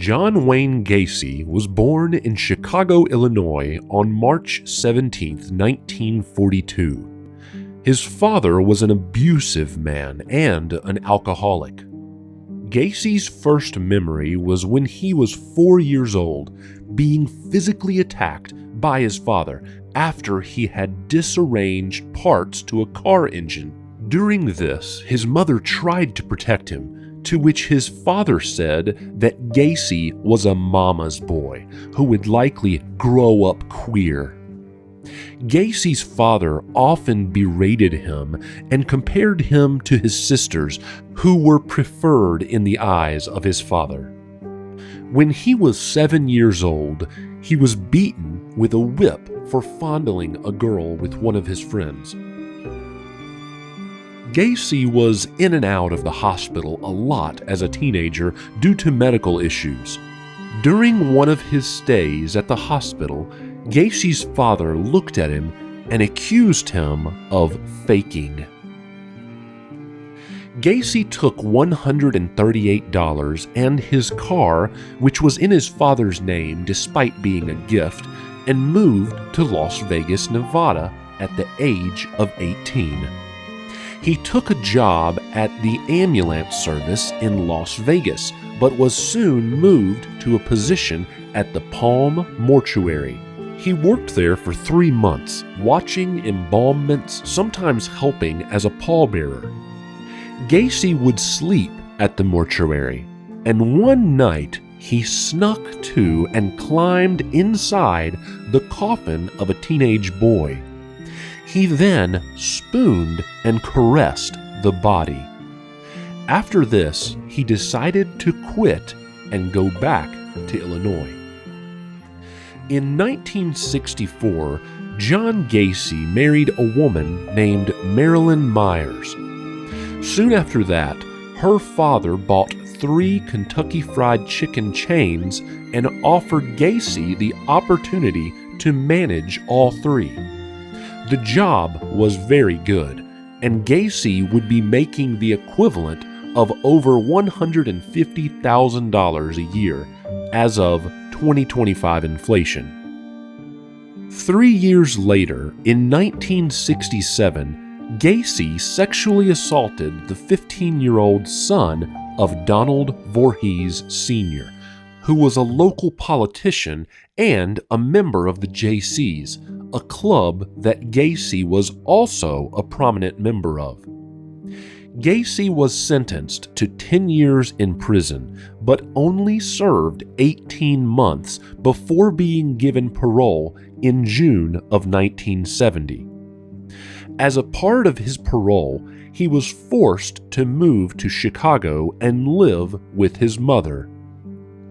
John Wayne Gacy was born in Chicago, Illinois on March 17, 1942. His father was an abusive man and an alcoholic. Gacy's first memory was when he was 4 years old, being physically attacked by his father after he had disarranged parts to a car engine. During this, his mother tried to protect him, to which his father said that Gacy was a mama's boy who would likely grow up queer. Gacy's father often berated him and compared him to his sisters, who were preferred in the eyes of his father. When he was 7 years old, he was beaten with a whip for fondling a girl with one of his friends. Gacy was in and out of the hospital a lot as a teenager due to medical issues. During one of his stays at the hospital, Gacy's father looked at him and accused him of faking. Gacy took $138 and his car, which was in his father's name despite being a gift, and moved to Las Vegas, Nevada at the age of 18. He took a job at the ambulance service in Las Vegas, but was soon moved to a position at the Palm Mortuary. He worked there for 3 months, watching embalmments, sometimes helping as a pallbearer. Gacy would sleep at the mortuary, and one night he snuck to and climbed inside the coffin of a teenage boy. He then spooned and caressed the body. After this, he decided to quit and go back to Illinois. In 1964, John Gacy married a woman named Marilyn Myers. Soon after that, her father bought 3 Kentucky Fried Chicken chains and offered Gacy the opportunity to manage all 3. The job was very good, and Gacy would be making the equivalent of over $150,000 a year as of 2025 inflation. 3 years later, in 1967, Gacy sexually assaulted the 15-year-old son of Donald Voorhees Sr., who was a local politician and a member of the JCs, a club that Gacy was also a prominent member of. Gacy was sentenced to 10 years in prison, but only served 18 months before being given parole in June of 1970. As a part of his parole, he was forced to move to Chicago and live with his mother.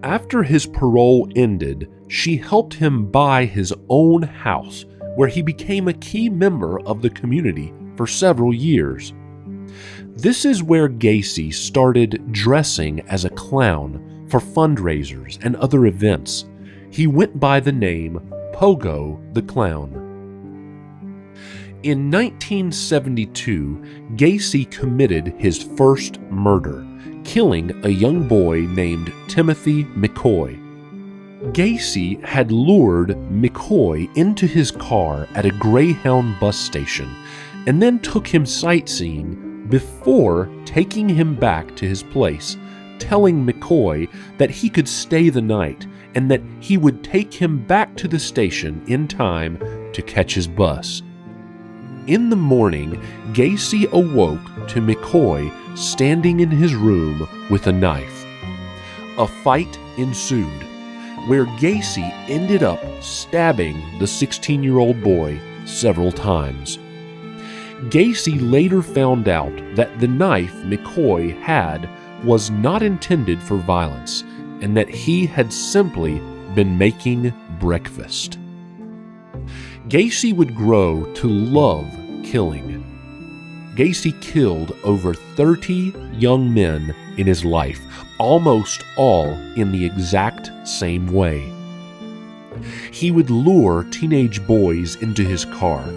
After his parole ended, she helped him buy his own house, where he became a key member of the community for several years. This is where Gacy started dressing as a clown for fundraisers and other events. He went by the name Pogo the Clown. In 1972, Gacy committed his first murder, killing a young boy named Timothy McCoy. Gacy had lured McCoy into his car at a Greyhound bus station and then took him sightseeing before taking him back to his place, telling McCoy that he could stay the night and that he would take him back to the station in time to catch his bus. In the morning, Gacy awoke to McCoy standing in his room with a knife. A fight ensued, where Gacy ended up stabbing the 16-year-old boy several times. Gacy later found out that the knife McCoy had was not intended for violence, and that he had simply been making breakfast. Gacy would grow to love killing. Gacy killed over 30 young men in his life, almost all in the exact same way. He would lure teenage boys into his car,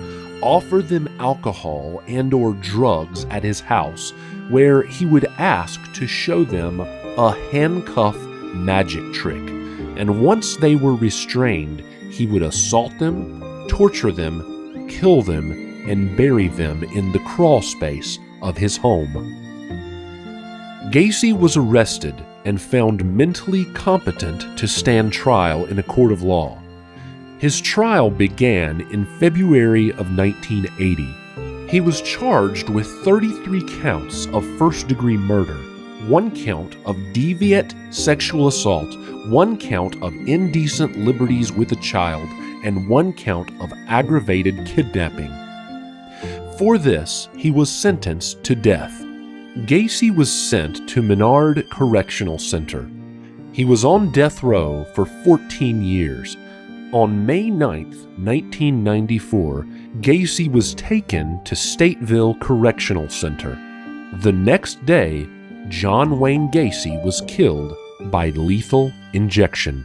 offer them alcohol and/or drugs at his house, where he would ask to show them a handcuff magic trick, and once they were restrained, he would assault them, torture them, kill them, and bury them in the crawl space of his home. Gacy was arrested and found mentally competent to stand trial in a court of law. His trial began in February of 1980. He was charged with 33 counts of first-degree murder, 1 count of deviant sexual assault, 1 count of indecent liberties with a child, and 1 count of aggravated kidnapping. For this, he was sentenced to death. Gacy was sent to Menard Correctional Center. He was on death row for 14 years. On May 9, 1994, Gacy was taken to Stateville Correctional Center. The next day, John Wayne Gacy was killed by lethal injection.